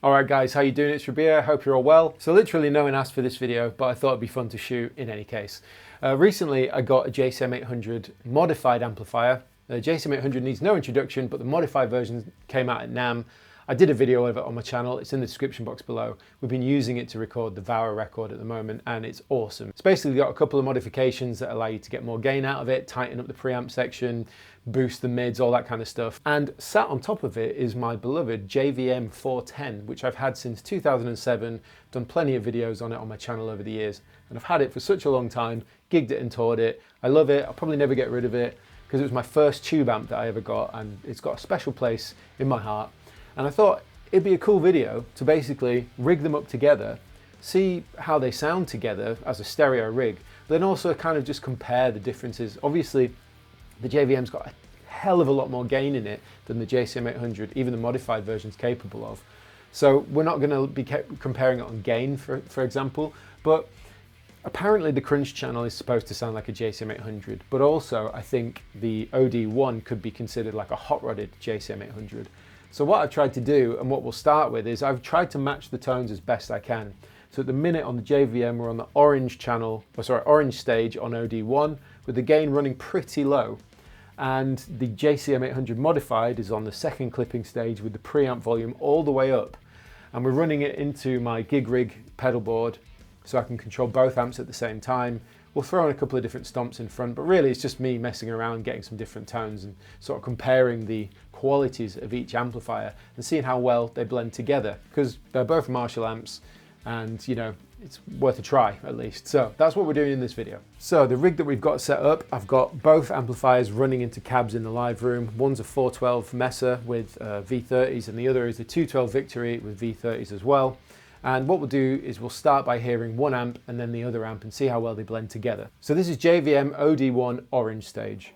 Alright guys, how you doing? It's Rabea, hope you're all well. So literally no one asked for this video, but I thought it'd be fun to shoot in any case. Recently I got a JCM 800 modified amplifier. The JCM 800 needs no introduction, but the modified version came out at NAMM. I did a video of it on my channel, it's in the description box below. We've been using it to record the VOWER record at the moment and it's awesome. It's basically got a couple of modifications that allow you to get more gain out of it, tighten up the preamp section, boost the mids, all that kind of stuff. And sat on top of it is my beloved JVM 410, which I've had since 2007, done plenty of videos on it on my channel over the years. And I've had it for such a long time, gigged it and toured it. I love it, I'll probably never get rid of it because it was my first tube amp that I ever got and it's got a special place in my heart. And I thought it'd be a cool video to basically rig them up together, see how they sound together as a stereo rig, but then also kind of just compare the differences. Obviously, the JVM's got a hell of a lot more gain in it than the JCM 800, even the modified version's capable of. So we're not going to be comparing it on gain, for example, but apparently the crunch channel is supposed to sound like a JCM 800, but also I think the OD1 could be considered like a hot-rodded JCM 800. So what I've tried to do, and what we'll start with, is I've tried to match the tones as best I can. So at the minute on the JVM, we're on the orange channel, orange stage on OD1, with the gain running pretty low. And the JCM 800 modified is on the second clipping stage with the preamp volume all the way up. And we're running it into my gig rig pedal board so I can control both amps at the same time. We'll throw in a couple of different stomps in front, but really it's just me messing around, getting some different tones and sort of comparing the qualities of each amplifier and seeing how well they blend together, because they're both Marshall amps and, you know, it's worth a try at least. So that's what we're doing in this video. So the rig that we've got set up, I've got both amplifiers running into cabs in the live room. One's a 412 Massaad with V30s and the other is a 212 Victory with V30s as well. And what we'll do is we'll start by hearing one amp and then the other amp and see how well they blend together. So this is JVM OD1 orange stage.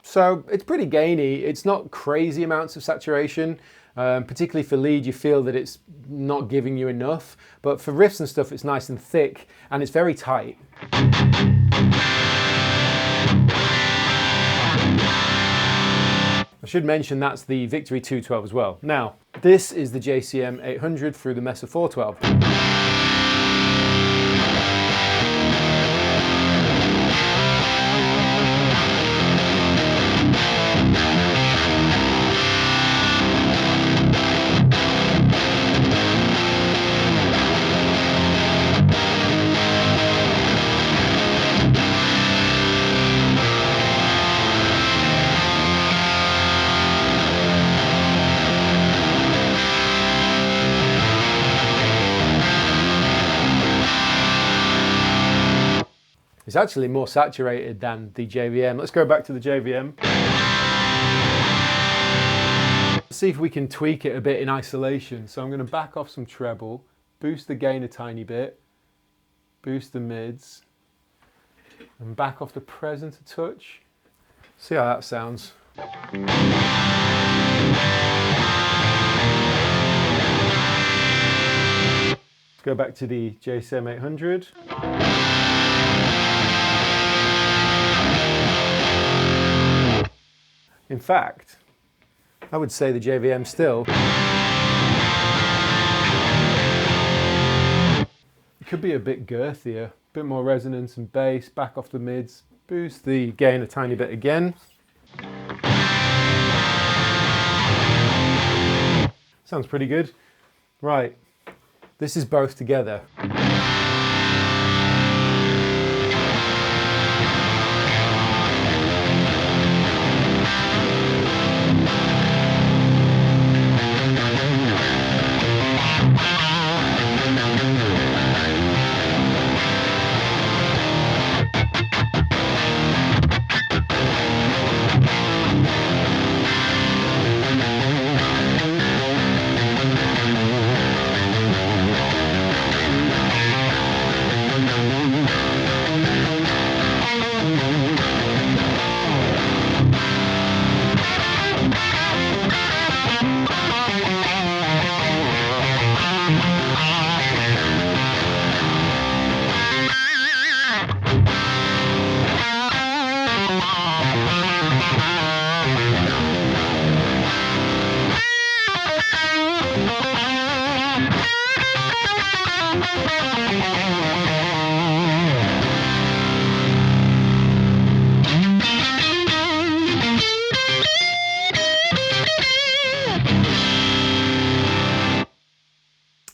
So it's pretty gainy, it's not crazy amounts of saturation, particularly for lead you feel that it's not giving you enough, but for riffs and stuff it's nice and thick and it's very tight. I should mention that's the Victory 212 as well. Now, this is the JCM 800 through the Massaad 412. It's actually more saturated than the JVM. Let's go back to the JVM. Let's see if we can tweak it a bit in isolation. So I'm going to back off some treble, boost the gain a tiny bit, boost the mids, and back off the present a touch. See how that sounds. Let's go back to the JCM 800. In fact, I would say the JVM still. It could be a bit girthier, a bit more resonance and bass, back off the mids, boost the gain a tiny bit again. Sounds pretty good. Right, this is both together.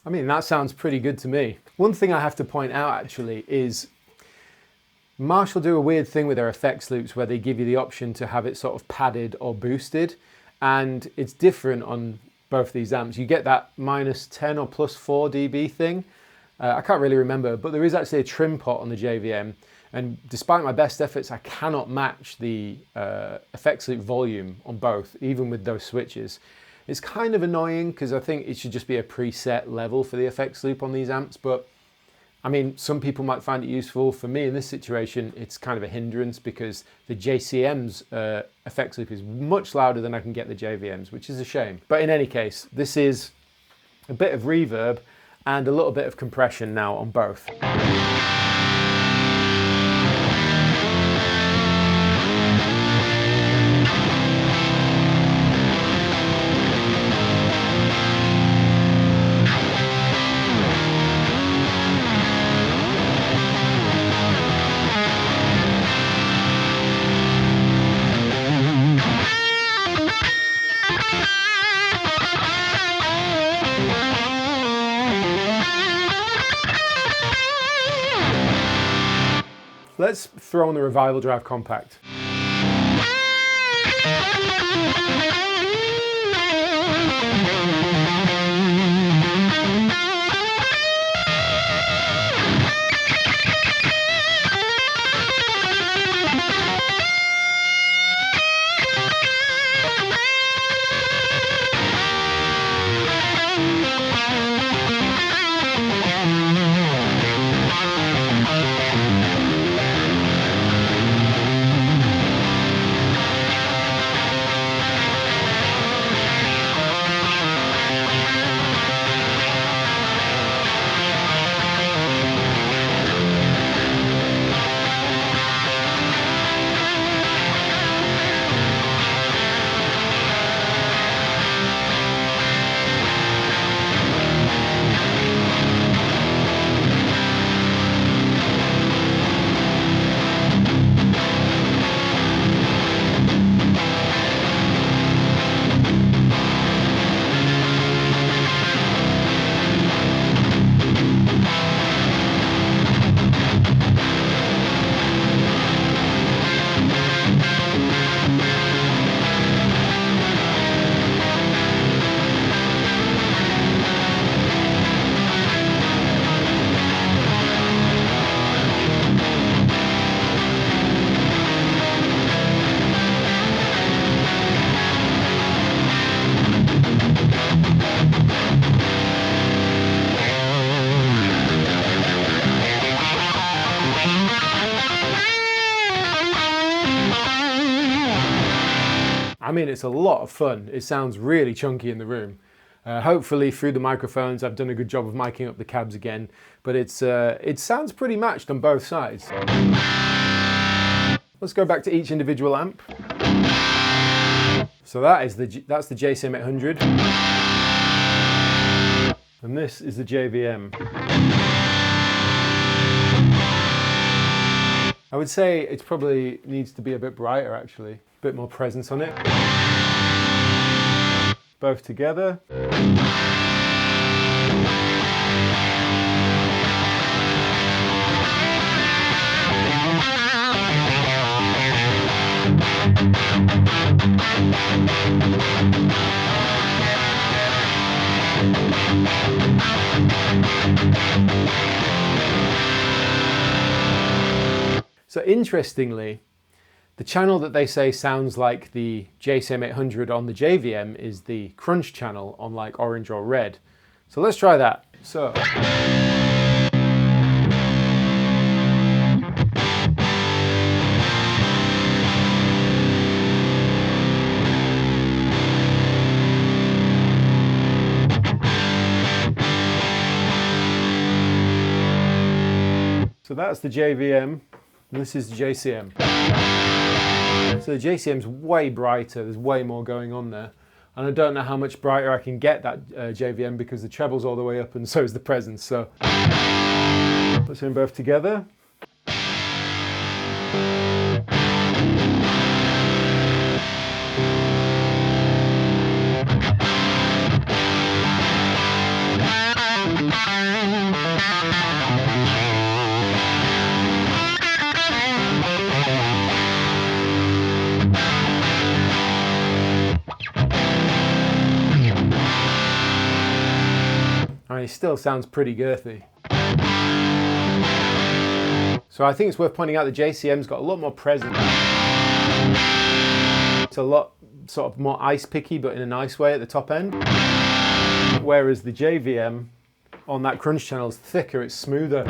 I mean, that sounds pretty good to me. One thing I have to point out actually is Marshall do a weird thing with their effects loops where they give you the option to have it sort of padded or boosted, and it's different on both these amps. You get that -10 or +4 dB thing. I can't really remember, but there is actually a trim pot on the JVM, and despite my best efforts, I cannot match the effects loop volume on both, even with those switches. It's kind of annoying because I think it should just be a preset level for the effects loop on these amps, but I mean, some people might find it useful. For me in this situation, it's kind of a hindrance because the JCM's effects loop is much louder than I can get the JVM's, which is a shame. But in any case, this is a bit of reverb and a little bit of compression now on both. Let's throw on the Revival Drive Compact. I mean, it's a lot of fun. It sounds really chunky in the room. Hopefully through the microphones I've done a good job of miking up the cabs again, but it sounds pretty matched on both sides. Let's go back to each individual amp. So that's the JCM 800, and this is the JVM. I would say it probably needs to be a bit brighter actually, a bit more presence on it. Both together. So interestingly, the channel that they say sounds like the JCM 800 on the JVM is the crunch channel on like orange or red. So let's try that. So. So that's the JVM. This is the JCM. So the JCM's way brighter, there's way more going on there. And I don't know how much brighter I can get that JVM because the treble's all the way up and so is the presence. So let's hear them both together. I mean, it still sounds pretty girthy. So I think it's worth pointing out the JCM's got a lot more presence. It's a lot sort of more ice picky, but in a nice way at the top end. Whereas the JVM on that crunch channel is thicker, it's smoother.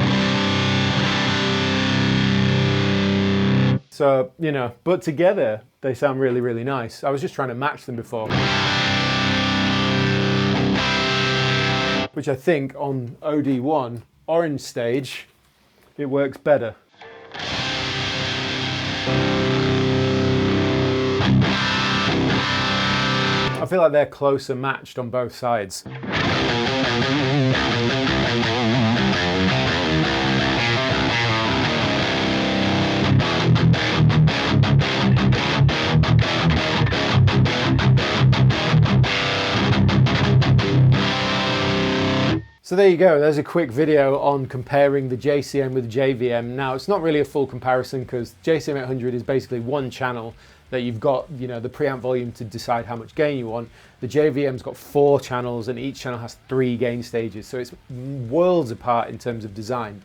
So, you know, but together they sound really, really nice. I was just trying to match them before. Which I think on OD1, orange stage, it works better. I feel like they're closer matched on both sides. So there you go, there's a quick video on comparing the JCM with the JVM. Now it's not really a full comparison because JCM 800 is basically one channel that you've got, you know, the preamp volume to decide how much gain you want. The JVM's got 4 channels and each channel has 3 gain stages, so it's worlds apart in terms of design.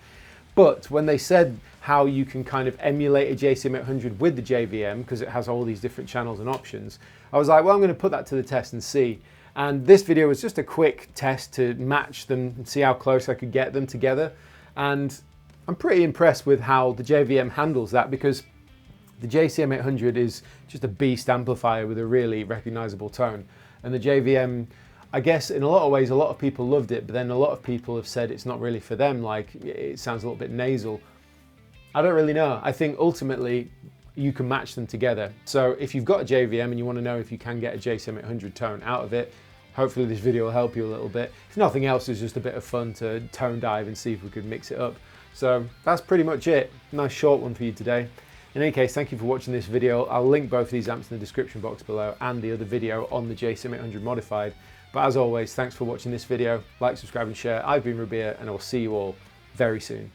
But when they said how you can kind of emulate a JCM 800 with the JVM because it has all these different channels and options, I was like, well, I'm going to put that to the test and see. And this video was just a quick test to match them and see how close I could get them together. And I'm pretty impressed with how the JVM handles that, because the JCM 800 is just a beast amplifier with a really recognizable tone. And the JVM, I guess in a lot of ways, a lot of people loved it, but then a lot of people have said it's not really for them, like it sounds a little bit nasal. I don't really know. I think ultimately you can match them together. So if you've got a JVM and you want to know if you can get a JCM 800 tone out of it, hopefully this video will help you a little bit. If nothing else, it's just a bit of fun to tone dive and see if we could mix it up. So that's pretty much it. Nice short one for you today. In any case, thank you for watching this video. I'll link both of these amps in the description box below and the other video on the JCM 800 modified. But as always, thanks for watching this video. Like, subscribe and share. I've been Rabea and I will see you all very soon.